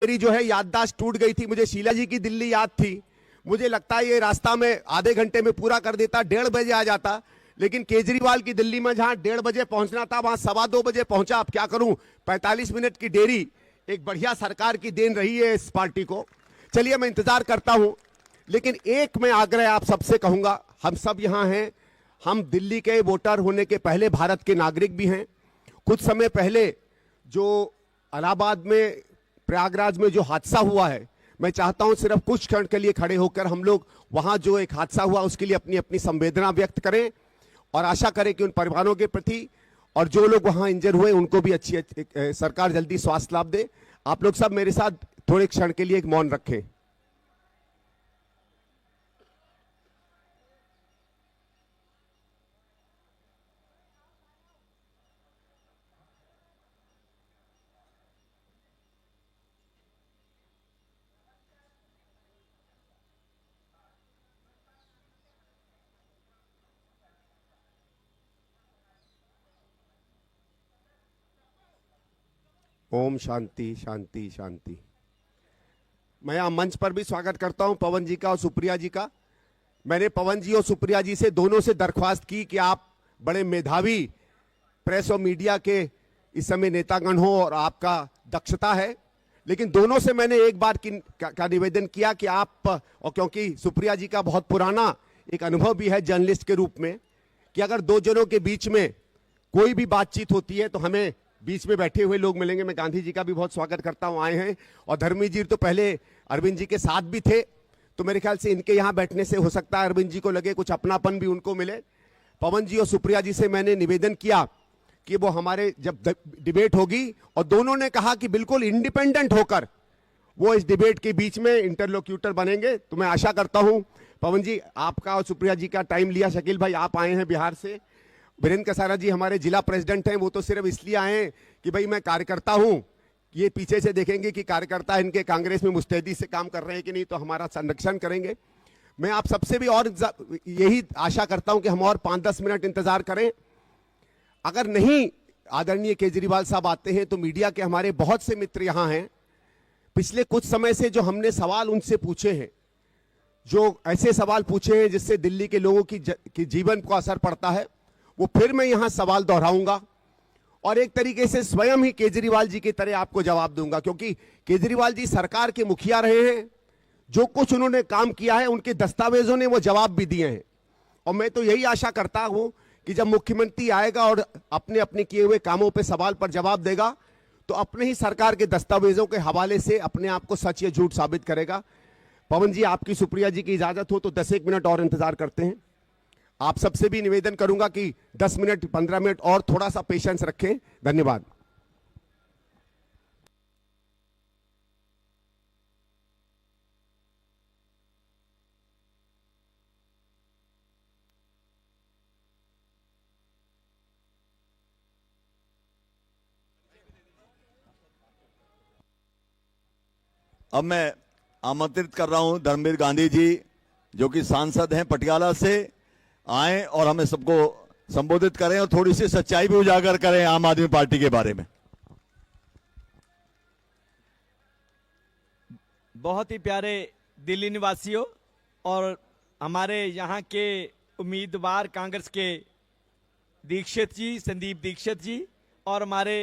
मेरी जो है याददाश्त टूट गई थी। मुझे शीला जी की दिल्ली याद थी। मुझे लगता है ये रास्ता मैं आधे घंटे में पूरा कर देता, 1:30 बजे आ जाता। लेकिन केजरीवाल की दिल्ली में जहां 1:30 बजे पहुंचना था वहां 2:15 बजे पहुंचा। अब क्या करूं, 45 मिनट की देरी एक बढ़िया सरकार की देन रही है इस पार्टी को। चलिए मैं इंतजार करता हूं, लेकिन एक मैं आग्रह आप सबसे कहूंगा, हम सब यहां हैं, हम दिल्ली के वोटर होने के पहले भारत के नागरिक भी हैं। कुछ समय पहले जो इलाहाबाद में, प्रयागराज में जो हादसा हुआ है, मैं चाहता हूं सिर्फ कुछ क्षण के लिए खड़े होकर हम लोग वहां जो एक हादसा हुआ उसके लिए अपनी अपनी संवेदना व्यक्त करें और आशा करें कि उन परिवारों के प्रति और जो लोग वहां इंजर हुए उनको भी अच्छी सरकार जल्दी स्वास्थ्य लाभ दे। आप लोग सब मेरे साथ थोड़े क्षण के लिए एक मौन रखें। ओम शांति शांति शांति। मैं यहां मंच पर भी स्वागत करता हूं पवन जी का और सुप्रिया जी का। मैंने पवन जी और सुप्रिया जी से दोनों से दरख्वास्त की कि आप बड़े मेधावी प्रेस और मीडिया के इस समय नेतागण हो और आपका दक्षता है, लेकिन दोनों से मैंने एक बार का निवेदन किया कि आप, और क्योंकि सुप्रिया जी का बहुत पुराना एक अनुभव भी है जर्नलिस्ट के रूप में, कि अगर दो जनों के बीच में कोई भी बातचीत होती है तो हमें बीच में बैठे हुए लोग मिलेंगे। मैं गांधी जी का भी बहुत स्वागत करता हूं, आए हैं, और धर्मी जी तो पहले अरविंद जी के साथ भी थे, तो मेरे ख्याल से इनके यहां बैठने से हो सकता है अरविंद जी को लगे कुछ अपनापन भी उनको मिले। पवन जी और सुप्रिया जी से मैंने निवेदन किया कि वो हमारे जब डिबेट होगी, और दोनों ने कहा कि बिल्कुल इंडिपेंडेंट होकर वो इस डिबेट के बीच में इंटरलोक्यूटर बनेंगे। तो मैं आशा करता हूं पवन जी आपका और सुप्रिया जी का टाइम लिया। शकील भाई आप आए हैं बिहार से, वीरेंद्र कसारा जी हमारे जिला प्रेसिडेंट हैं, वो तो सिर्फ इसलिए आए हैं कि भाई मैं कार्यकर्ता हूं, ये पीछे से देखेंगे कि कार्यकर्ता इनके कांग्रेस में मुस्तैदी से काम कर रहे हैं कि नहीं, तो हमारा संरक्षण करेंगे। मैं आप सबसे भी और यही आशा करता हूं कि हम और 5-10 मिनट इंतजार करें। अगर नहीं आदरणीय केजरीवाल साहब आते हैं तो मीडिया के हमारे बहुत से मित्र यहां हैं। पिछले कुछ समय से जो हमने सवाल उनसे पूछे हैं, जो ऐसे सवाल पूछे हैं जिससे दिल्ली के लोगों की जीवन को असर पड़ता है, वो फिर मैं यहां सवाल दोहराऊंगा और एक तरीके से स्वयं ही केजरीवाल जी की तरह आपको जवाब दूंगा, क्योंकि केजरीवाल जी सरकार के मुखिया रहे हैं। जो कुछ उन्होंने काम किया है उनके दस्तावेजों ने वो जवाब भी दिए हैं, और मैं तो यही आशा करता हूं कि जब मुख्यमंत्री आएगा और अपने अपने किए हुए कामों पर सवाल पर जवाब देगा तो अपने ही सरकार के दस्तावेजों के हवाले से अपने आप को सच या झूठ साबित करेगा। पवन जी आपकी सुप्रिया जी की इजाजत हो तो 10-1 मिनट और इंतजार करते हैं। आप सबसे भी निवेदन करूंगा कि 10 मिनट 15 मिनट और थोड़ा सा पेशेंस रखें। धन्यवाद। अब मैं आमंत्रित कर रहा हूं धर्मवीर गांधी जी, जो कि सांसद हैं पटियाला से, आए और हमें सबको संबोधित करें और थोड़ी सी सच्चाई भी उजागर करें आम आदमी पार्टी के बारे में। बहुत ही प्यारे दिल्ली निवासियों और हमारे यहाँ के उम्मीदवार कांग्रेस के दीक्षित जी, संदीप दीक्षित जी, और हमारे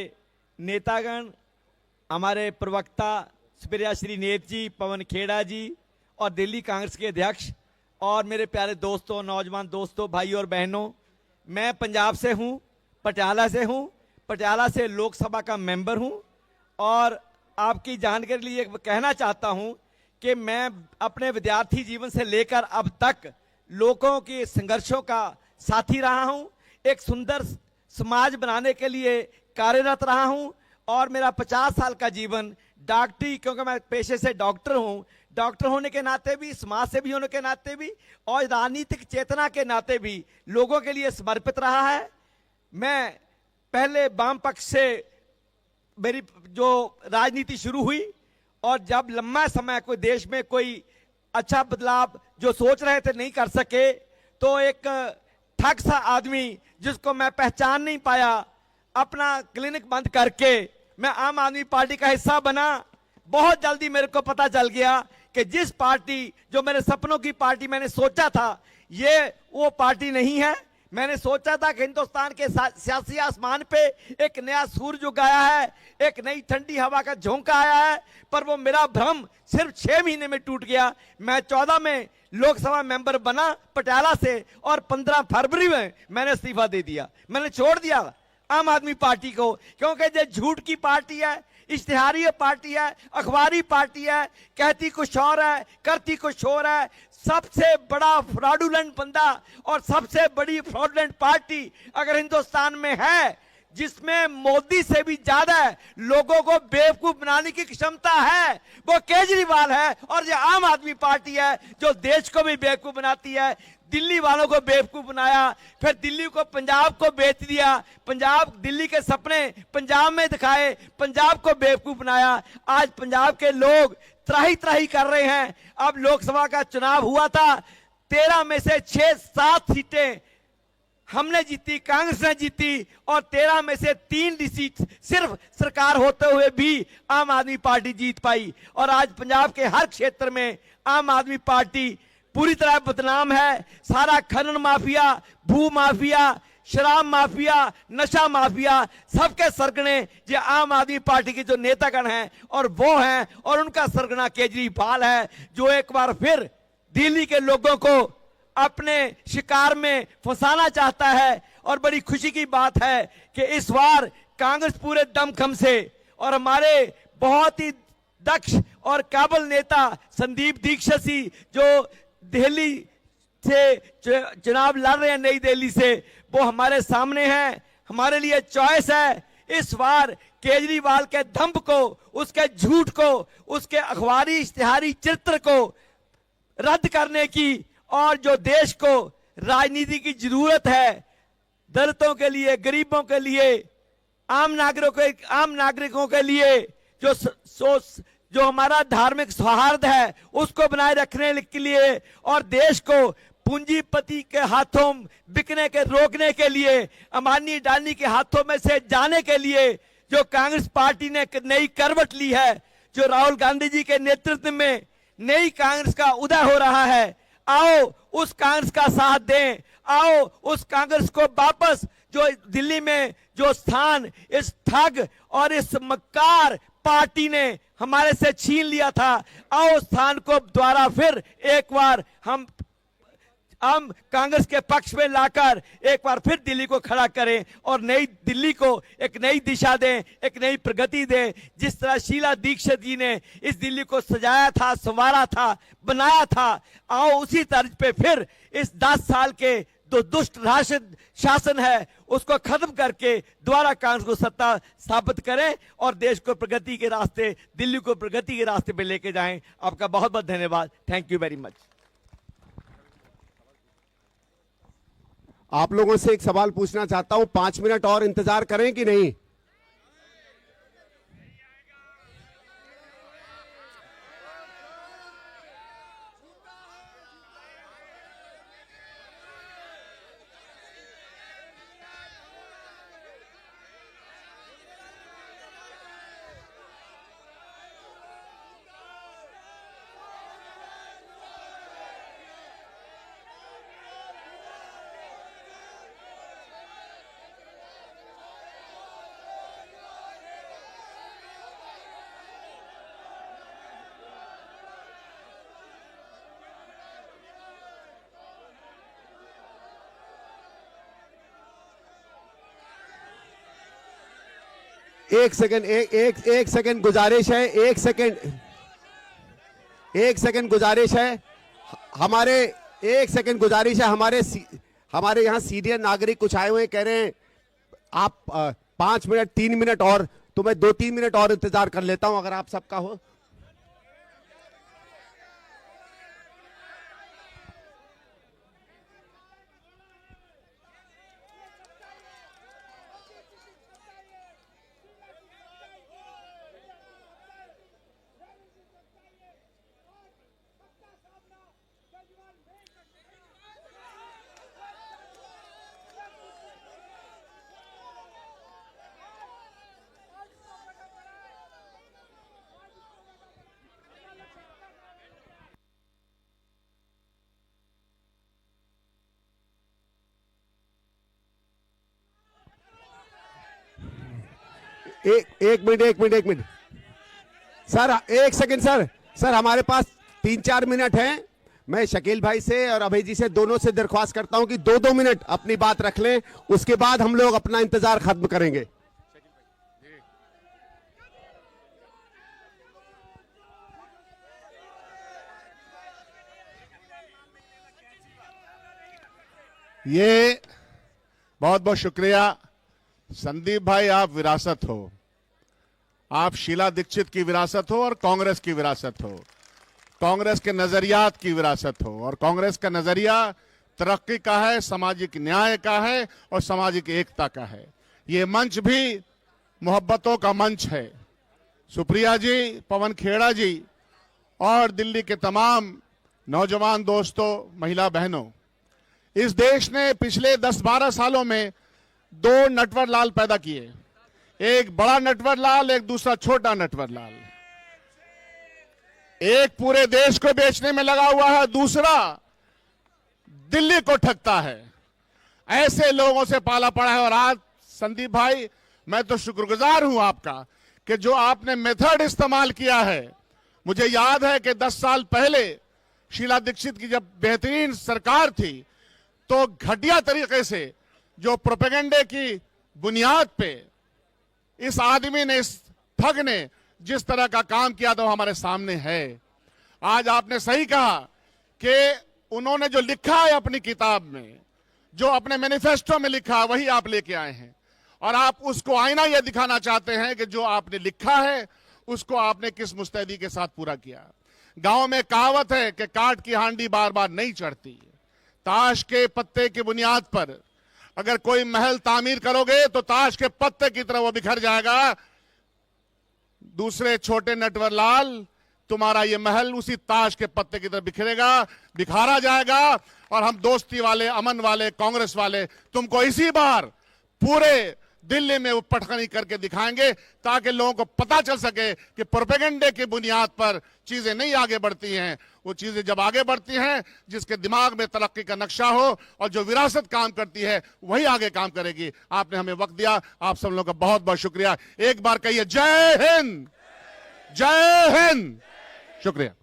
नेतागण, हमारे प्रवक्ता सुप्रिया श्रीनेत जी, पवन खेड़ा जी, और दिल्ली कांग्रेस के अध्यक्ष, और मेरे प्यारे दोस्तों, नौजवान दोस्तों, भाइयों और बहनों, मैं पंजाब से हूं, पटियाला से हूं, पटियाला से लोकसभा का मेंबर हूं, और आपकी जानकारी के लिए कहना चाहता हूं कि मैं अपने विद्यार्थी जीवन से लेकर अब तक लोगों के संघर्षों का साथी रहा हूं, एक सुंदर समाज बनाने के लिए कार्यरत रहा हूं, और मेरा 50 साल का जीवन डॉक्टरी, क्योंकि मैं पेशे से डॉक्टर हूं, डॉक्टर होने के नाते भी, समाज सेवी होने के नाते भी, और राजनीतिक चेतना के नाते भी लोगों के लिए समर्पित रहा है। मैं पहले वाम पक्ष से मेरी जो राजनीति शुरू हुई, और जब लंबा समय कोई देश में कोई अच्छा बदलाव जो सोच रहे थे नहीं कर सके, तो एक ठग सा आदमी जिसको मैं पहचान नहीं पाया, अपना क्लिनिक बंद करके मैं आम आदमी पार्टी का हिस्सा बना। बहुत जल्दी मेरे को पता चल गया कि जिस पार्टी, जो मेरे सपनों की पार्टी मैंने सोचा था, ये वो पार्टी नहीं है। मैंने सोचा था कि हिंदुस्तान के सियासी आसमान पे एक नया सूरज उगाया है, एक नई ठंडी हवा का झोंका आया है, पर वो मेरा भ्रम सिर्फ 6 महीने में टूट गया। मैं 14 में लोकसभा मेंबर बना पटियाला से, और 15 फरवरी में मैंने इस्तीफा दे दिया। मैंने छोड़ दिया आम आदमी पार्टी को, क्योंकि ये झूठ की पार्टी है, इश्तिहारी पार्टी है, अखबारी पार्टी है, कहती कुछ और है, करती कुछ और है। सबसे बड़ा फ्रॉडुलेंट बंदा और सबसे बड़ी फ्रॉडुलेंट पार्टी अगर हिंदुस्तान में है, जिसमें मोदी से भी ज्यादा लोगों को बेवकूफ बनाने की क्षमता है, वो केजरीवाल है। और ये आम आदमी पार्टी है जो देश को भी बेवकूफ बनाती है। दिल्ली वालों को बेवकूफ बनाया, फिर दिल्ली को पंजाब को बेच दिया, पंजाब, दिल्ली के सपने पंजाब में दिखाए, पंजाब को बेवकूफ बनाया। आज पंजाब के लोग त्राही त्राही कर रहे हैं। अब लोकसभा का चुनाव हुआ था, 13 में से 6-7 सीटें हमने जीती, कांग्रेस ने जीती, और 13 में से 3 सीट सिर्फ सरकार होते हुए भी आम आदमी पार्टी जीत पाई। और आज पंजाब के हर क्षेत्र में आम आदमी पार्टी पूरी तरह बदनाम है। सारा खनन माफिया, भू माफिया, शराब माफिया, नशा माफिया, सबके सरगने ये आम आदमी पार्टी के जो नेतागण हैं, और वो हैं, और उनका सरगना केजरीवाल है, जो एक बार फिर दिल्ली के लोगों को अपने शिकार में फंसाना चाहता है। और बड़ी खुशी की बात है कि इस बार कांग्रेस पूरे दमखम से, और हमारे बहुत ही दक्ष और काबिल नेता संदीप दीक्षित जी, जो दिल्ली से चुनाव लड़ रहे हैं, नई दिल्ली से, वो हमारे सामने हैं, हमारे लिए चॉइस है। इस बार केजरीवाल के दंभ को, उसके झूठ को, उसके अखबारी इश्तिहारी चित्र को रद्द करने की, और जो देश को राजनीति की जरूरत है, दलितों के लिए, गरीबों के लिए, आम नागरिकों के लिए, जो हमारा धार्मिक सौहार्द है उसको बनाए रखने के लिए, और देश को पूंजीपति के हाथों बिकने के रोकने के लिए, अंबानी अडानी के हाथों में से जाने के लिए जो कांग्रेस पार्टी ने नई करवट ली है, जो राहुल गांधी जी के नेतृत्व में नई कांग्रेस का उदय हो रहा है, आओ उस कांग्रेस का साथ दें। आओ उस कांग्रेस को वापस, जो दिल्ली में जो स्थान इस ठग और इस मक्कार पार्टी ने हमारे से छीन लिया था, आओ स्थान को दोबारा फिर एक बार हम कांग्रेस के पक्ष में लाकर एक बार फिर दिल्ली को खड़ा करें, और नई दिल्ली को एक नई दिशा दें, एक नई प्रगति दें। जिस तरह शीला दीक्षित जी ने इस दिल्ली को सजाया था, संवारा था, बनाया था, आओ उसी तर्ज पे फिर इस 10 साल के जो दुष्ट शासन है उसको खत्म करके दोबारा कांग्रेस को सत्ता स्थापित करें, और देश को प्रगति के रास्ते, दिल्ली को प्रगति के रास्ते पे लेके जाएं। आपका बहुत बहुत धन्यवाद। Thank you very much. आप लोगों से एक सवाल पूछना चाहता हूं, 5 मिनट और इंतजार करें कि नहीं? एक सेकंड गुजारिश है, एक सेकंड गुजारिश है हमारे, एक सेकंड गुजारिश है हमारे यहाँ सीनियर नागरिक कुछ आए हुए कह रहे हैं आप 5 मिनट 3 मिनट और, तो मैं 2-3 मिनट और इंतजार कर लेता हूं अगर आप सबका हो। एक मिनट सर, एक सेकंड सर, हमारे पास 3-4 मिनट हैं। मैं शकील भाई से और अभय जी से दोनों से दरख्वास्त करता हूं कि 2-2 मिनट अपनी बात रख लें, उसके बाद हम लोग अपना इंतजार खत्म करेंगे। ये बहुत बहुत शुक्रिया संदीप भाई, आप विरासत हो, आप शीला दीक्षित की विरासत हो और कांग्रेस की विरासत हो, कांग्रेस के नजरियात की विरासत हो। और कांग्रेस का नजरिया तरक्की का है, सामाजिक न्याय का है और सामाजिक एकता का है। ये मंच भी मोहब्बतों का मंच है। सुप्रिया जी, पवन खेड़ा जी और दिल्ली के तमाम नौजवान दोस्तों, महिला बहनों, इस देश ने पिछले 10-12 सालों में 2 नटवर लाल पैदा किए, एक बड़ा नटवर लाल, एक दूसरा छोटा नटवर लाल। एक पूरे देश को बेचने में लगा हुआ है, दूसरा दिल्ली को ठगता है। ऐसे लोगों से पाला पड़ा है। और आज संदीप भाई, मैं तो शुक्रगुजार हूं आपका कि जो आपने मेथड इस्तेमाल किया है। मुझे याद है कि 10 साल पहले शीला दीक्षित की जब बेहतरीन सरकार थी, तो घटिया तरीके से जो प्रोपेगेंडे की बुनियाद पे इस आदमी ने, इस ठग ने जिस तरह का काम किया था वो हमारे सामने है। आज आपने सही कहा कि उन्होंने जो लिखा है अपनी किताब में, जो अपने मैनिफेस्टो में लिखा, वही आप लेके आए हैं। और आप उसको आईना यह दिखाना चाहते हैं कि जो आपने लिखा है उसको आपने किस मुस्तैदी के साथ पूरा किया। गांव में कहावत है कि काट की हांडी बार बार नहीं चढ़ती। ताश के पत्ते की बुनियाद पर अगर कोई महल तामीर करोगे तो ताश के पत्ते की तरह वो बिखर जाएगा। दूसरे छोटे नटवर लाल, तुम्हारा ये महल उसी ताश के पत्ते की तरह बिखरेगा, बिखारा जाएगा। और हम दोस्ती वाले, अमन वाले, कांग्रेस वाले तुमको इसी बार पूरे दिल्ली में पटखनी करके दिखाएंगे, ताकि लोगों को पता चल सके कि प्रोपेगेंडे की बुनियाद पर चीजें नहीं आगे बढ़ती हैं। वो चीजें जब आगे बढ़ती हैं, जिसके दिमाग में तरक्की का नक्शा हो और जो विरासत काम करती है, वही आगे काम करेगी। आपने हमें वक्त दिया, आप सब लोगों का बहुत बहुत शुक्रिया। एक बार कहिए जय हिंद, जय हिंद। शुक्रिया।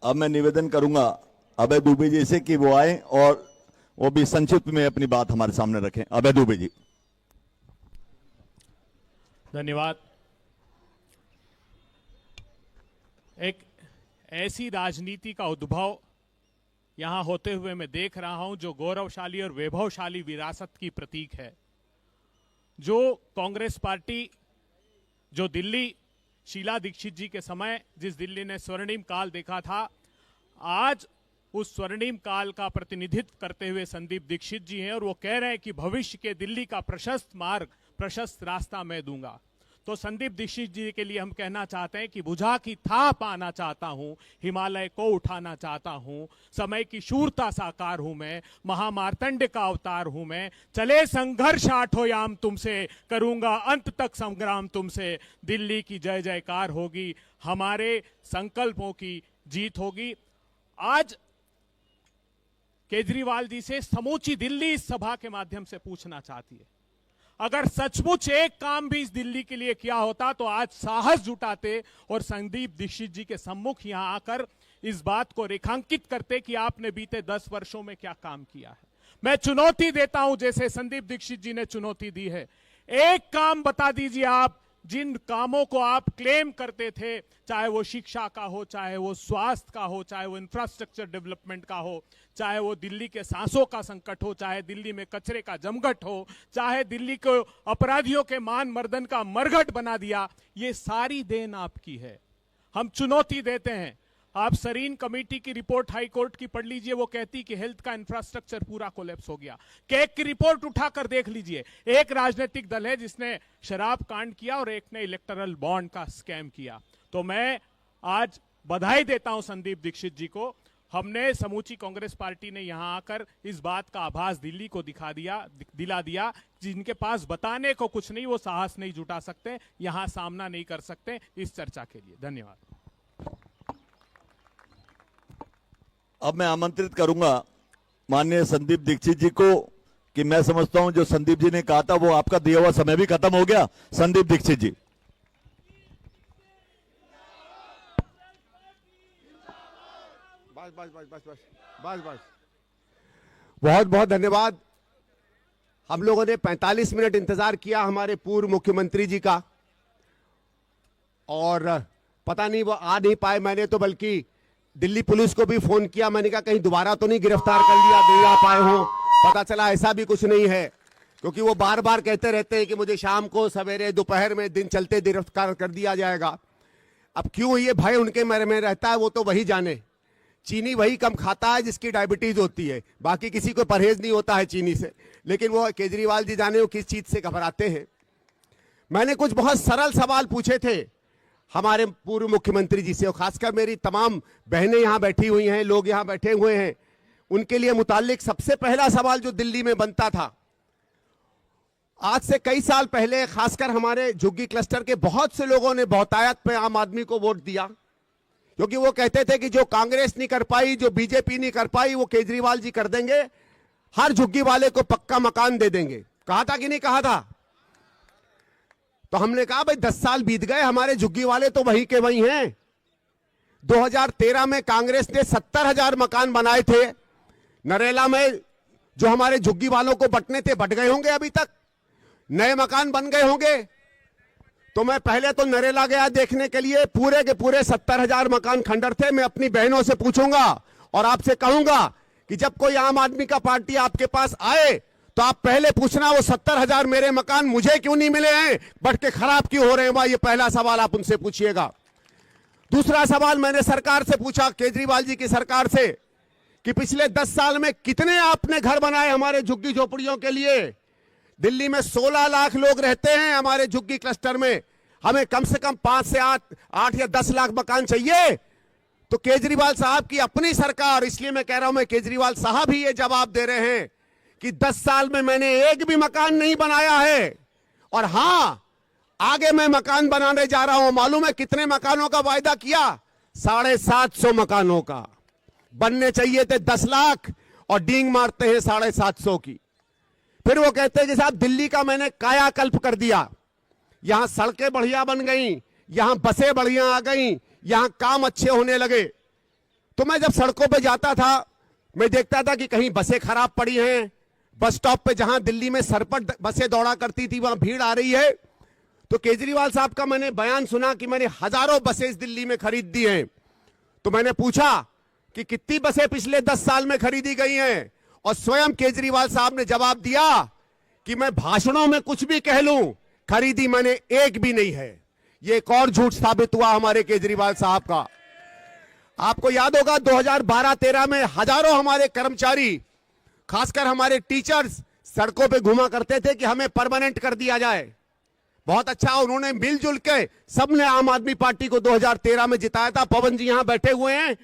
अब मैं निवेदन करूंगा अभय दुबे जी से कि वो आए और वो भी संक्षिप्त में अपनी बात हमारे सामने रखें। अभय दुबे जी। धन्यवाद। एक ऐसी राजनीति का उद्भव यहां होते हुए मैं देख रहा हूं जो गौरवशाली और वैभवशाली विरासत की प्रतीक है। जो कांग्रेस पार्टी, जो दिल्ली शीला दीक्षित जी के समय जिस दिल्ली ने स्वर्णिम काल देखा था, आज उस स्वर्णिम काल का प्रतिनिधित्व करते हुए संदीप दीक्षित जी हैं और वो कह रहे हैं कि भविष्य के दिल्ली का प्रशस्त मार्ग, प्रशस्त रास्ता मैं दूंगा। तो संदीप दीक्षित जी के लिए हम कहना चाहते हैं कि बुझा की था पाना चाहता हूं, हिमालय को उठाना चाहता हूं, समय की शूरता साकार हूं मैं, महामार्तंड का अवतार हूं मैं, चले संघर्ष आठो याम तुमसे, करूंगा अंत तक संग्राम तुमसे, दिल्ली की जय जयकार होगी, हमारे संकल्पों की जीत होगी। आज केजरीवाल जी से समूची दिल्ली इस सभा के माध्यम से पूछना चाहती है, अगर सचमुच एक काम भी इस दिल्ली के लिए किया होता तो आज साहस जुटाते और संदीप दीक्षित जी के सम्मुख यहां आकर इस बात को रेखांकित करते कि आपने बीते 10 वर्षों में क्या काम किया है। मैं चुनौती देता हूं, जैसे संदीप दीक्षित जी ने चुनौती दी है, एक काम बता दीजिए आप जिन कामों को आप क्लेम करते थे, चाहे वो शिक्षा का हो, चाहे वो स्वास्थ्य का हो, चाहे वो इंफ्रास्ट्रक्चर डेवलपमेंट का हो, चाहे वो दिल्ली के सांसों का संकट हो, चाहे दिल्ली में कचरे का जमघट हो, चाहे दिल्ली को अपराधियों के मान मर्दन का मरघट बना दिया, ये सारी देन आपकी है। हम चुनौती देते हैं, आप सरीन कमेटी की रिपोर्ट हाई कोर्ट की पढ़ लीजिए, वो कहती कि हेल्थ का इंफ्रास्ट्रक्चर पूरा कोलैप्स हो गया। केक की रिपोर्ट उठाकर देख लीजिए, एक राजनीतिक दल है जिसने शराब कांड किया और एक ने इलेक्टोरल बॉन्ड का स्कैम किया। तो मैं आज बधाई देता हूं संदीप दीक्षित जी को। हमने समूची कांग्रेस पार्टी ने यहां आकर इस बात का आभास दिल्ली को दिला दिया, जिनके पास बताने को कुछ नहीं, वो साहस नहीं जुटा सकते, यहां सामना नहीं कर सकते इस चर्चा के लिए। धन्यवाद। अब मैं आमंत्रित करूंगा माननीय संदीप दीक्षित जी को कि मैं समझता हूं जो संदीप जी ने कहा था वो आपका दिया हुआ समय भी खत्म हो गया। संदीप दीक्षित जी। बस बहुत बहुत धन्यवाद। हम लोगों ने 45 मिनट इंतजार किया हमारे पूर्व मुख्यमंत्री जी का, और पता नहीं वो आ नहीं पाए। मैंने तो बल्कि दिल्ली पुलिस को भी फोन किया, मैंने कहा कहीं दोबारा तो नहीं गिरफ्तार कर लिया, नहीं आ पाए हो। पता चला ऐसा भी कुछ नहीं है, क्योंकि वो बार बार कहते रहते हैं कि मुझे शाम को, सवेरे, दोपहर में, दिन चलते गिरफ्तार कर दिया जाएगा। अब क्यों ये भय उनके मन में रहता है वो तो वही जाने। चीनी वही कम खाता है जिसकी डायबिटीज होती है, बाकी किसी को परहेज नहीं होता है चीनी से। लेकिन वो केजरीवाल जी जाने वो किस चीज से घबराते हैं। मैंने कुछ बहुत सरल सवाल पूछे थे हमारे पूर्व मुख्यमंत्री जी से, और खासकर मेरी तमाम बहनें यहां बैठी हुई हैं, लोग यहां बैठे हुए हैं, उनके लिए मुताल्लिक सबसे पहला सवाल जो दिल्ली में बनता था, आज से कई साल पहले खासकर हमारे झुग्गी क्लस्टर के बहुत से लोगों ने बहुतायत पे आम आदमी को वोट दिया, क्योंकि वो कहते थे कि जो कांग्रेस नहीं कर पाई, जो बीजेपी नहीं कर पाई, वो केजरीवाल जी कर देंगे, हर झुग्गी वाले को पक्का मकान दे देंगे। कहा था कि नहीं कहा था? तो हमने कहा भाई 10 साल बीत गए, हमारे झुग्गी वाले तो वही के वही हैं। 2013 में कांग्रेस ने 70,000 मकान बनाए थे। नरेला में जो हमारे झुग्गी वालों को बंटने थे बंट गए होंगे, अभी तक नए मकान बन गए होंगे। तो मैं पहले तो नरेला गया देखने के लिए, पूरे के पूरे 70,000 मकान खंडर थे। मैं अपनी बहनों से पूछूंगा और आपसे कहूंगा कि जब कोई आम आदमी का पार्टी आपके पास आए तो आप पहले पूछना वो 70,000 मेरे मकान मुझे क्यों नहीं मिले हैं, बढ़ के खराब क्यों हो रहे हैं। ये पहला सवाल आप उनसे पूछिएगा। दूसरा सवाल मैंने सरकार से पूछा, केजरीवाल जी की सरकार से, कि पिछले 10 साल में कितने आपने घर बनाए हमारे झुग्गी झोपड़ियों के लिए। दिल्ली में 16 लाख लोग रहते हैं हमारे झुग्गी क्लस्टर में, हमें कम से कम 5 से 8 या 10 लाख मकान चाहिए। तो केजरीवाल साहब की अपनी सरकार, इसलिए मैं कह रहा हूं, मैं केजरीवाल साहब ही ये जवाब दे रहे हैं कि 10 साल में मैंने एक भी मकान नहीं बनाया है। और हां, आगे मैं मकान बनाने जा रहा हूं। मालूम है कितने मकानों का वायदा किया? 750 मकानों का। बनने चाहिए थे 10 लाख और डींग मारते हैं 750 की। फिर वो कहते हैं कि साहब दिल्ली का मैंने कायाकल्प कर दिया, यहां सड़कें बढ़िया बन गई, यहां बसें बढ़िया आ गई, यहां काम अच्छे होने लगे। तो मैं जब सड़कों पे जाता था, मैं देखता था कि कहीं बसें खराब पड़ी हैं, बस स्टॉप पे जहां दिल्ली में सरपट बसें दौड़ा करती थी वहां भीड़ आ रही है। तो केजरीवाल साहब का मैंने बयान सुना कि मैंने हजारों बसें दिल्ली में खरीद दी हैं। तो मैंने पूछा कि कितनी बसें पिछले 10 साल में खरीदी गई हैं, और स्वयं केजरीवाल साहब ने जवाब दिया कि मैं भाषणों में कुछ भी कह लूं, खरीदी मैंने एक भी नहीं है। ये एक और झूठ साबित हुआ हमारे केजरीवाल साहब का। आपको याद होगा 2012-13 में हजारों हमारे कर्मचारी, खासकर हमारे टीचर्स, सड़कों पे घुमा करते थे कि हमें परमानेंट कर दिया जाए। बहुत अच्छा, उन्होंने मिलजुल के सबने आम आदमी पार्टी को 2013 में जिताया था। पवन जी यहां बैठे हुए हैं।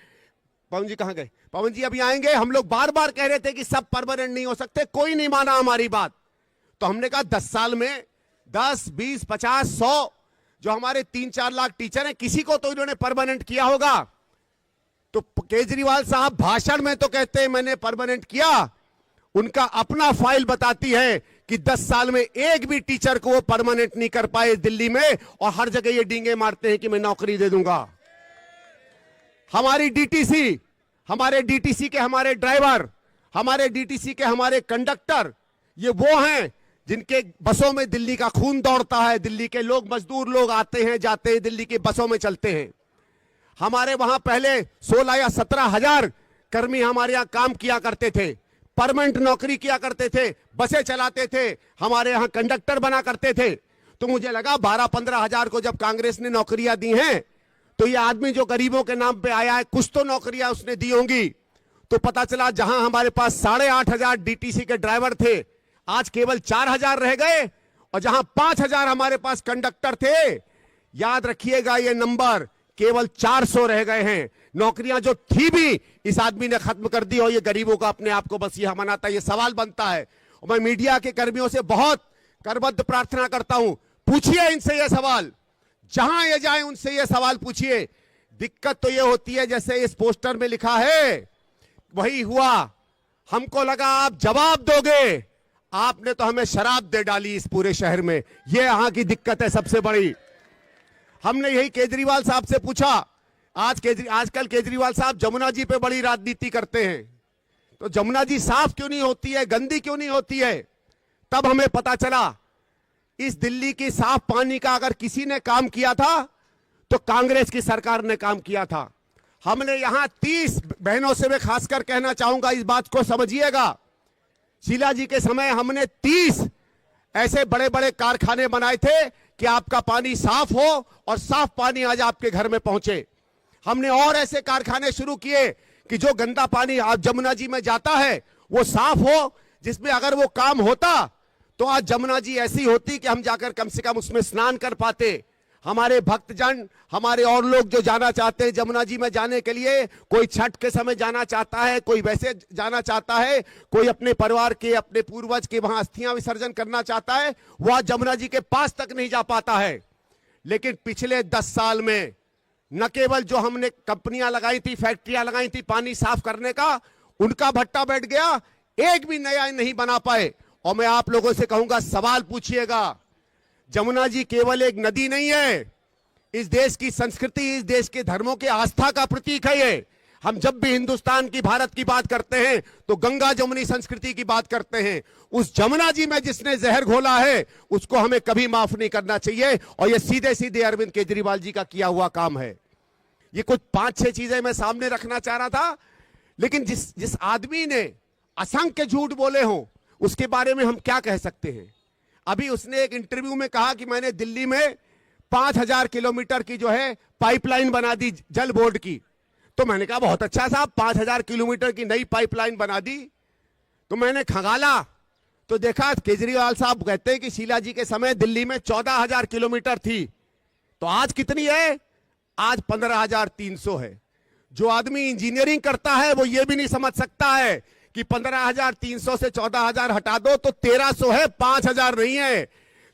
पवन जी कहां गए? पवन जी अभी आएंगे। हम लोग बार बार कह रहे थे कि सब परमानेंट नहीं हो सकते, कोई नहीं माना हमारी बात। तो हमने कहा 10 साल में 10, 20, 50, 100 जो हमारे 3-4 लाख टीचर हैं, किसी को तो इन्होंने परमानेंट किया होगा। तो केजरीवाल साहब भाषण में तो कहते हैं मैंने परमानेंट किया, उनका अपना फाइल बताती है कि 10 साल में एक भी टीचर को वो परमानेंट नहीं कर पाए दिल्ली में, और हर जगह ये डींगे मारते हैं कि मैं नौकरी दे दूंगा। हमारी डीटीसी, हमारे डीटीसी के हमारे ड्राइवर, हमारे डीटीसी के हमारे कंडक्टर, ये वो हैं जिनके बसों में दिल्ली का खून दौड़ता है। दिल्ली के लोग, मजदूर लोग आते हैं जाते हैं, दिल्ली की बसों में चलते हैं। हमारे वहां पहले 16 या 17,000 कर्मी हमारे यहां काम किया करते थे, परमानेंट नौकरी किया करते थे, बसें चलाते थे, हमारे यहां कंडक्टर बना करते थे। तो मुझे लगा 12-15 हजार को जब कांग्रेस ने नौकरियां दी हैं, तो ये आदमी जो गरीबों के नाम पे आया है, कुछ तो नौकरियां उसने दी होंगी। तो पता चला जहां हमारे पास 8,500 डीटीसी के ड्राइवर थे, आज केवल 4,000 रह गए, और जहां 5,000 हमारे पास कंडक्टर थे, याद रखिएगा ये नंबर, केवल 400 रह गए हैं। नौकरियां जो थी भी इस आदमी ने खत्म कर दी, और ये गरीबों का अपने आप को बस यह मनाता है। ये सवाल बनता है, और मैं मीडिया के कर्मियों से बहुत करबद्ध प्रार्थना करता हूं, पूछिए इनसे ये सवाल, जहां ये जाए उनसे ये सवाल पूछिए। दिक्कत तो ये होती है, जैसे इस पोस्टर में लिखा है वही हुआ। हमको लगा आप जवाब दोगे, आपने तो हमें शराब दे डाली इस पूरे शहर में। यह यहां की दिक्कत है सबसे बड़ी। हमने यही केजरीवाल साहब से पूछा। आजकल केजरीवाल साहब जमुना जी पे बड़ी राजनीति करते हैं, तो जमुना जी साफ क्यों नहीं होती है, गंदी क्यों नहीं होती है? तब हमें पता चला इस दिल्ली की साफ पानी का अगर किसी ने काम किया था तो कांग्रेस की सरकार ने काम किया था। हमने यहां 30 बहनों से मैं खासकर कहना चाहूंगा, इस बात को समझिएगा। शीला जी के समय हमने 30 ऐसे बड़े बड़े कारखाने बनाए थे कि आपका पानी साफ हो और साफ पानी आज आपके घर में पहुंचे। हमने और ऐसे कारखाने शुरू किए कि जो गंदा पानी आज जमुना जी में जाता है वो साफ हो, जिसमें अगर वो काम होता तो आज जमुना जी ऐसी होती कि हम जाकर कम से कम उसमें स्नान कर पाते। हमारे भक्तजन, हमारे और लोग जो जाना चाहते हैं जमुना जी में जाने के लिए, कोई छठ के समय जाना चाहता है, कोई वैसे जाना चाहता है, कोई अपने परिवार के, अपने पूर्वज के वहां अस्थियां विसर्जन करना चाहता है, वह जमुना जी के पास तक नहीं जा पाता है। लेकिन पिछले 10 साल में न केवल जो हमने कंपनियां लगाई थी, फैक्ट्रियां लगाई थी पानी साफ करने का, उनका भट्टा बैठ गया, एक भी नया नहीं बना पाए। और मैं आप लोगों से कहूंगा, सवाल पूछिएगा। जमुना जी केवल एक नदी नहीं है, इस देश की संस्कृति, इस देश के धर्मों के आस्था का प्रतीक है ये। हम जब भी हिंदुस्तान की, भारत की बात करते हैं तो गंगा जमुनी संस्कृति की बात करते हैं। उस जमुना जी में जिसने जहर घोला है उसको हमें कभी माफ नहीं करना चाहिए। और ये सीधे सीधे अरविंद केजरीवाल जी का किया हुआ काम है। ये कुछ 5-6 चीजें मैं सामने रखना चाह रहा था, लेकिन जिस आदमी ने असंख्य झूठ बोले हों उसके बारे में हम क्या कह सकते हैं? अभी उसने एक इंटरव्यू में कहा कि मैंने दिल्ली में 5000 किलोमीटर की जो है पाइपलाइन बना दी जल बोर्ड की। तो मैंने कहा बहुत अच्छा साहब, 5000 किलोमीटर की नई पाइपलाइन बना दी। तो मैंने खंगाला तो देखा केजरीवाल साहब कहते हैं कि शीला जी के समय दिल्ली में 14000 किलोमीटर थी। तो आज कितनी है? आज 15300 है। जो आदमी इंजीनियरिंग करता है वो ये भी नहीं समझ सकता है कि 15300 से 14000 हटा दो तो 1300 है, 5000 नहीं है।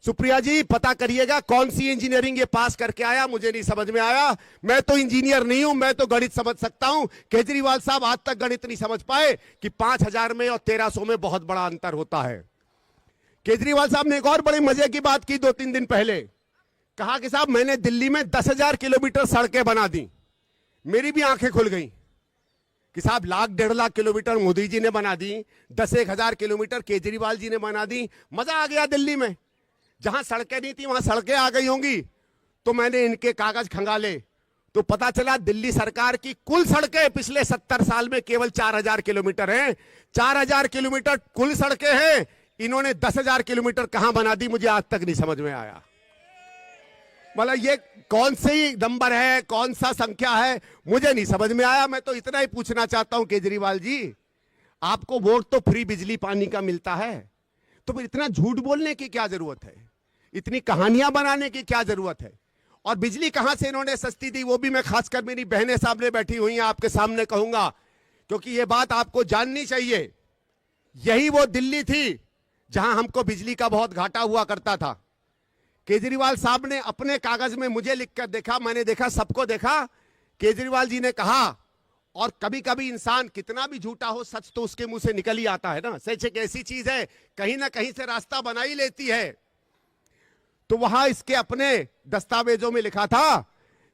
सुप्रिया जी पता करिएगा कौन सी इंजीनियरिंग ये पास करके आया, मुझे नहीं समझ में आया। मैं तो इंजीनियर नहीं हूं, मैं तो गणित समझ सकता हूं। केजरीवाल साहब आज तक गणित नहीं समझ पाए कि 5000 में और 1300 में बहुत बड़ा अंतर होता है। केजरीवाल साहब ने एक और बड़े मजे की बात की 2-3 दिन पहले। कहा कि साहब मैंने दिल्ली में 10,000 किलोमीटर सड़कें बना दी। मेरी भी आंखें खुल गई कि साहब 1,00,000-1.5 लाख किलोमीटर मोदी जी ने बना दी, 10-1 हजार किलोमीटर केजरीवाल जी ने बना दी। मजा आ गया दिल्ली में। जहां सड़कें नहीं थी वहां सड़कें आ गई होंगी। तो मैंने इनके कागज खंगाले तो पता चला दिल्ली सरकार की कुल सड़कें पिछले 70 साल में केवल 4000 किलोमीटर हैं। 4000 किलोमीटर कुल सड़कें हैं, इन्होंने 10,000 किलोमीटर कहां बना दी, मुझे आज तक नहीं समझ में आया। मतलब ये कौन सी नंबर है, कौन सा संख्या है, मुझे नहीं समझ में आया। मैं तो इतना ही पूछना चाहता हूं केजरीवाल जी, आपको वोट तो फ्री बिजली पानी का मिलता है, तो फिर इतना झूठ बोलने की क्या जरूरत है, इतनी कहानियां बनाने की क्या जरूरत है? और बिजली कहां से इन्होंने सस्ती दी वो भी मैं खासकर मेरी बहनें सामने बैठी हुई हैं आपके सामने कहूंगा, क्योंकि ये बात आपको जाननी चाहिए। यही वो दिल्ली थी जहां हमको बिजली का बहुत घाटा हुआ करता था। केजरीवाल साहब ने अपने कागज में मुझे लिखकर देखा, मैंने देखा, सबको देखा। केजरीवाल जी ने कहा, और कभी कभी इंसान कितना भी झूठा हो सच तो उसके मुंह से निकल ही आता है ना। सच एक ऐसी चीज है कहीं ना कहीं से रास्ता बना ही लेती है। तो वहां इसके अपने दस्तावेजों में लिखा था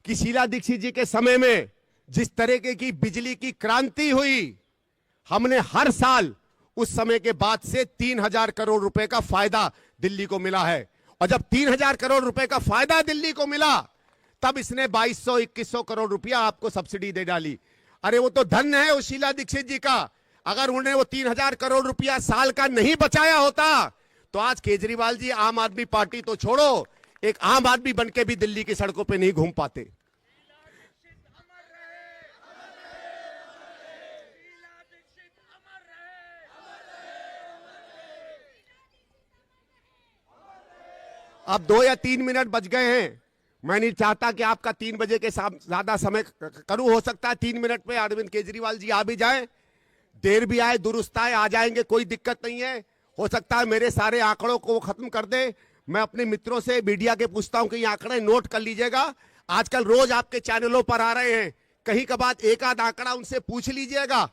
कि शीला दीक्षित जी के समय में जिस तरीके की बिजली की क्रांति हुई, हमने हर साल उस समय के बाद से 3000 करोड़ रुपए का फायदा दिल्ली को मिला है। और जब 3000 करोड़ रुपए का फायदा दिल्ली को मिला तब इसने 2200-2100 करोड़ रुपया आपको सब्सिडी दे डाली। अरे वो तो धन है उस शीला दीक्षित जी का। अगर उन्होंने वो 3000 करोड़ रुपया साल का नहीं बचाया होता तो आज केजरीवाल जी आम आदमी पार्टी तो छोड़ो, एक आम आदमी बनके भी दिल्ली की सड़कों पे नहीं घूम पाते। अब 2 या 3 मिनट बच गए हैं। मैं नहीं चाहता कि आपका 3 बजे के ज्यादा समय करूं। हो सकता है 3 मिनट में अरविंद केजरीवाल जी आ भी जाएं, देर भी आए दुरुस्त आए, आ जाएंगे, कोई दिक्कत नहीं है। हो सकता है मेरे सारे आंकड़ों को खत्म कर दे। मैं अपने मित्रों से मीडिया के पूछता हूं कि ये आंकड़े नोट कर लीजिएगा। आजकल रोज आपके चैनलों पर आ रहे हैं, कहीं कभार एक आध आंकड़ा उनसे पूछ लीजिएगा।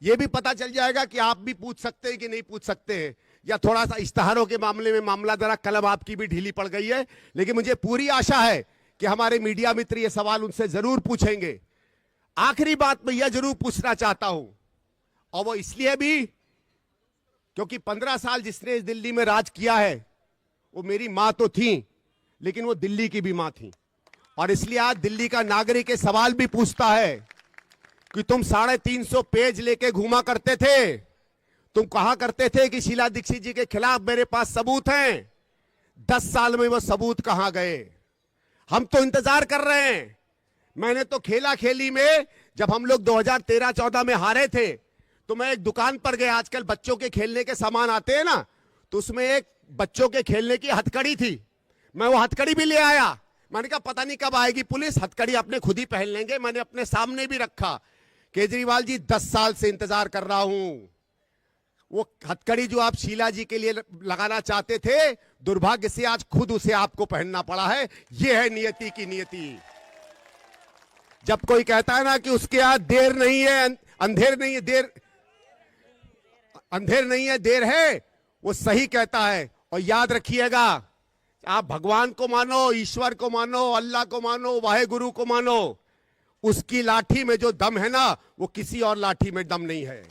यह भी पता चल जाएगा कि आप भी पूछ सकते हैं कि नहीं पूछ सकते हैं, या थोड़ा सा इश्तहारों के मामले में मामला जरा कलम आपकी भी ढीली पड़ गई है। लेकिन मुझे पूरी आशा है कि हमारे मीडिया मित्र ये सवाल उनसे जरूर पूछेंगे। आखिरी बात मैं यह जरूर पूछना चाहता हूं, और वो इसलिए भी क्योंकि 15 साल जिसने इस दिल्ली में राज किया है वो मेरी मां तो थी, लेकिन वो दिल्ली की भी मां थी, और इसलिए आज दिल्ली का नागरिक ये सवाल भी पूछता है कि तुम 350 पेज लेके घूमा करते थे, तुम कहा करते थे कि शीला दीक्षित जी के खिलाफ मेरे पास सबूत हैं, 10 साल में वो सबूत कहां गए? हम तो इंतजार कर रहे हैं। मैंने तो खेला खेली में, जब हम लोग 2013-14 में हारे थे, तो मैं एक दुकान पर गया, आजकल बच्चों के खेलने के सामान आते हैं ना, तो उसमें एक बच्चों के खेलने की हथकड़ी थी। मैं वो हथकड़ी भी ले आया। मैंने कहा पता नहीं कब आएगी पुलिस, हथकड़ी अपने खुद ही पहन लेंगे। मैंने अपने सामने भी रखा। केजरीवाल जी 10 साल से इंतजार कर रहा हूं। वो हथकड़ी जो आप शीला जी के लिए लगाना चाहते थे, दुर्भाग्य से आज खुद उसे आपको पहनना पड़ा है। यह है नियति की नियति। जब कोई कहता है ना कि उसके यहां देर नहीं है, अंधेर नहीं है, अंधेर नहीं है, देर है, वो सही कहता है। और याद रखिएगा, आप भगवान को मानो, ईश्वर को मानो, अल्लाह को मानो, वाहेगुरु को मानो, उसकी लाठी में जो दम है ना, वो किसी और लाठी में दम नहीं है।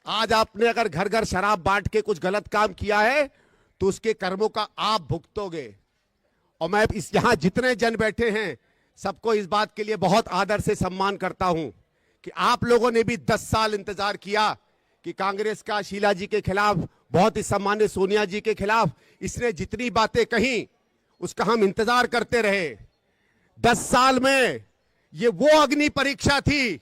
आज आपने अगर घर घर शराब बांट के कुछ गलत काम किया है, तो उसके कर्मों का आप भुगतोगे। और मैं यहां जितने जन बैठे हैं, सबको इस बात के लिए बहुत आदर से सम्मान करता हूं कि आप लोगों ने भी 10 साल इंतजार किया कि कांग्रेस का शीला जी के खिलाफ, बहुत ही सम्मान्य सोनिया जी के खिलाफ इसने जितनी बातें कही, उसका हम इंतजार करते रहे। 10 साल में ये वो अग्नि परीक्षा थी।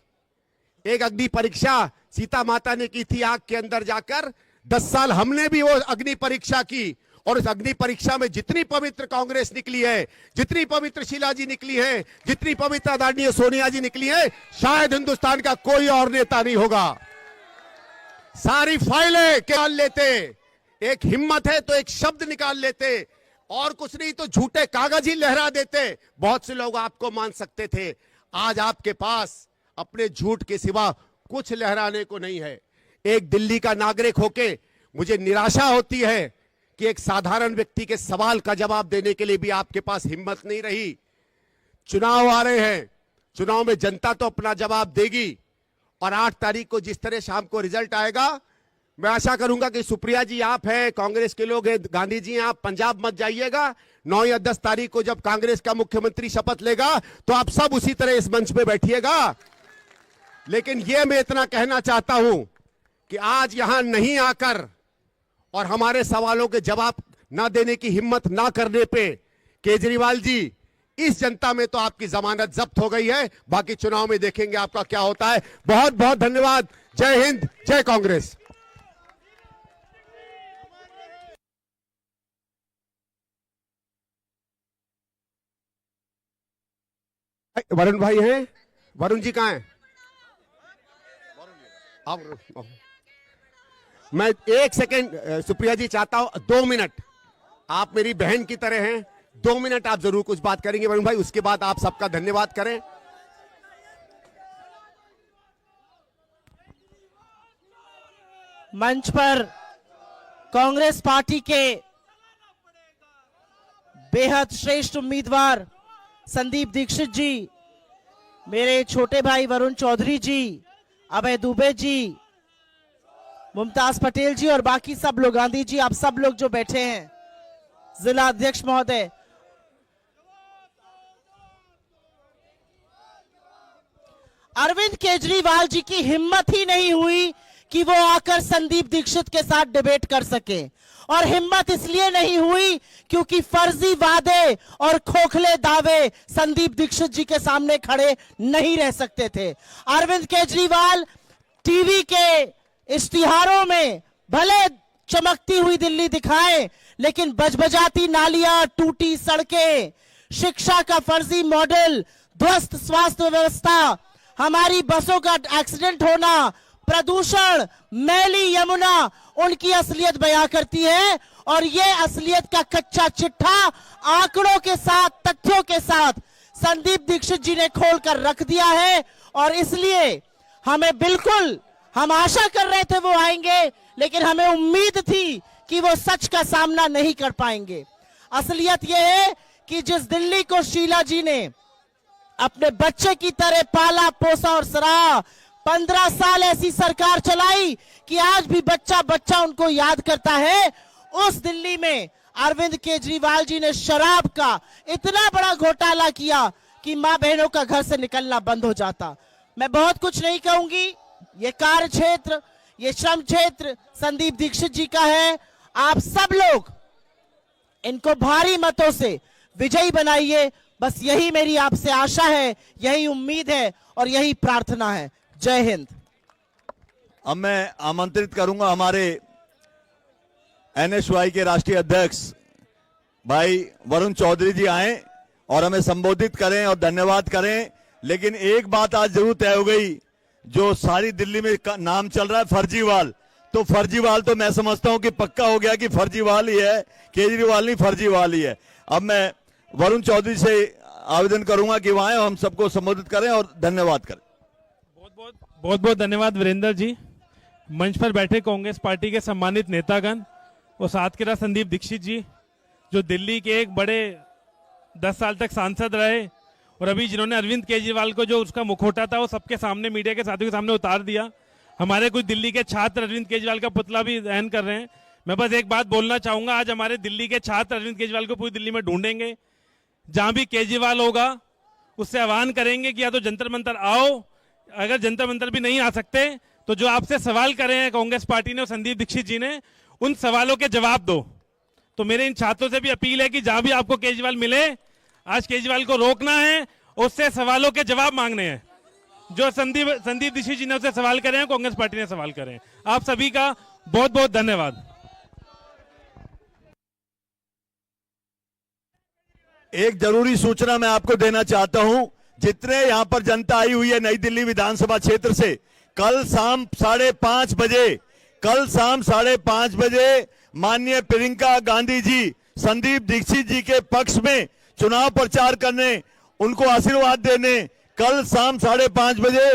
एक अग्नि परीक्षा सीता माता ने की थी आग के अंदर जाकर, 10 साल हमने भी वो अग्नि परीक्षा की। और उस अग्नि परीक्षा में जितनी पवित्र कांग्रेस निकली है, जितनी पवित्र शीला जी निकली है, जितनी पवित्र आदरणीय सोनिया जी निकली है, शायद हिंदुस्तान का कोई और नेता नहीं होगा। सारी फाइलें निकाल लेते, एक हिम्मत है तो एक शब्द निकाल लेते, और कुछ नहीं तो झूठे कागज ही लहरा देते। बहुत से लोग आपको मान सकते थे। आज आपके पास अपने झूठ के सिवा कुछ लहराने को नहीं है। एक दिल्ली का नागरिक होके मुझे निराशा होती है कि एक साधारण व्यक्ति के सवाल का जवाब देने के लिए भी आपके पास हिम्मत नहीं रही। चुनाव आ रहे हैं, चुनाव में जनता तो अपना जवाब देगी, और 8 तारीख को जिस तरह शाम को रिजल्ट आएगा, मैं आशा करूंगा कि सुप्रिया जी आप हैं, कांग्रेस के लोग हैं, गांधी जी आप पंजाब मत जाइएगा। 9 या 10 तारीख को जब कांग्रेस का मुख्यमंत्री शपथ लेगा, तो आप सब उसी तरह इस मंच पे बैठिएगा। लेकिन यह मैं इतना कहना चाहता हूं कि आज यहां नहीं आकर और हमारे सवालों के जवाब ना देने की हिम्मत ना करने पे, केजरीवाल जी, इस जनता में तो आपकी जमानत जब्त हो गई है। बाकी चुनाव में देखेंगे आपका क्या होता है। बहुत बहुत धन्यवाद। जय हिंद, जय कांग्रेस। वरुण भाई हैं? वरुण जी कहां हैं? अब मैं 1 सेकेंड सुप्रिया जी चाहता हूं, 2 मिनट। आप मेरी बहन की तरह हैं, 2 मिनट आप जरूर कुछ बात करेंगे वरुण भाई, उसके बाद आप सबका धन्यवाद करें। मंच पर कांग्रेस पार्टी के बेहद श्रेष्ठ उम्मीदवार संदीप दीक्षित जी, मेरे छोटे भाई वरुण चौधरी जी, अभय दुबे जी, मुमताज पटेल जी और बाकी सब लोग, गांधी जी, आप सब लोग जो बैठे हैं, जिला अध्यक्ष महोदय, अरविंद केजरीवाल जी की हिम्मत ही नहीं हुई कि वो आकर संदीप दीक्षित के साथ डिबेट कर सके। और हिम्मत इसलिए नहीं हुई क्योंकि फर्जी वादे और खोखले दावे संदीप दीक्षित जी के सामने खड़े नहीं रह सकते थे। अरविंद केजरीवाल टीवी के इश्तिहारों में भले चमकती हुई दिल्ली दिखाएं, लेकिन बजबजाती नालियां, टूटी सड़कें, शिक्षा का फर्जी मॉडल, ध्वस्त स्वास्थ्य व्यवस्था, हमारी बसों का एक्सीडेंट होना, प्रदूषण, मैली यमुना उनकी असलियत बयां करती है। और ये असलियत का कच्चा चिट्ठा आंकड़ों के साथ, तथ्यों के साथ संदीप दीक्षित जी ने खोलकर रख दिया है। और इसलिए हमें बिल्कुल, हम आशा कर रहे थे वो आएंगे, लेकिन हमें उम्मीद थी कि वो सच का सामना नहीं कर पाएंगे। असलियत यह है कि जिस दिल्ली को शीला जी ने अपने बच्चे की तरह पाला पोसा और सराहा, 15 साल ऐसी सरकार चलाई कि आज भी बच्चा बच्चा उनको याद करता है, उस दिल्ली में अरविंद केजरीवाल जी ने शराब का इतना बड़ा घोटाला किया कि मां बहनों का घर से निकलना बंद हो जाता। मैं बहुत कुछ नहीं कहूंगी, ये कार्य क्षेत्र, ये श्रम क्षेत्र संदीप दीक्षित जी का है। आप सब लोग इनको भारी मतों से विजयी बनाइए, बस यही मेरी आपसे आशा है, यही उम्मीद है और यही प्रार्थना है। जय हिंद। अब मैं आमंत्रित करूंगा हमारे एनएसयूआई के राष्ट्रीय अध्यक्ष भाई वरुण चौधरी जी आए और हमें संबोधित करें और धन्यवाद करें। लेकिन एक बात आज जरूर तय हो गई, जो सारी दिल्ली में नाम चल रहा है फर्जीवाल, तो फर्जीवाल तो मैं समझता हूं कि पक्का हो गया कि फर्जीवाल ही है, केजरीवाल नहीं फर्जीवाल ही है। अब मैं वरुण चौधरी से आवेदन करूंगा कि वहां हम सबको संबोधित करें और धन्यवाद करें। बहुत बहुत धन्यवाद वीरेंद्र जी। मंच पर बैठे कांग्रेस पार्टी के सम्मानित नेतागण और साथ के साथ संदीप दीक्षित जी, जो दिल्ली के एक बड़े 10 साल तक सांसद रहे और अभी जिन्होंने अरविंद केजरीवाल को, जो उसका मुखौटा था, वो सबके सामने, मीडिया के साथियों के सामने उतार दिया। हमारे कुछ दिल्ली के छात्र अरविंद केजरीवाल का पुतला भी दहन कर रहे हैं। मैं बस एक बात बोलना चाहूंगा, आज हमारे दिल्ली के छात्र अरविंद केजरीवाल को पूरी दिल्ली में ढूंढेंगे। जहां भी केजरीवाल होगा उससे आह्वान करेंगे कि या तो जंतर मंतर आओ, अगर जंतर मंतर भी नहीं आ सकते तो जो आपसे सवाल करे हैं कांग्रेस पार्टी ने और संदीप दीक्षित जी ने, उन सवालों के जवाब दो। तो मेरे इन छात्रों से भी अपील है कि जहां भी आपको केजरीवाल मिले, आज केजरीवाल को रोकना है, उससे सवालों के जवाब मांगने हैं। जो संदीप दीक्षित जी ने उससे सवाल करे हैं, कांग्रेस पार्टी ने सवाल करे हैं। आप सभी का बहुत बहुत धन्यवाद। एक जरूरी सूचना मैं आपको देना चाहता हूं, जितने यहां पर जनता आई हुई है नई दिल्ली विधानसभा क्षेत्र से, कल शाम 5:30 बजे माननीय प्रियंका गांधी जी संदीप दीक्षित जी के पक्ष में चुनाव प्रचार करने, उनको आशीर्वाद देने कल शाम 5:30 बजे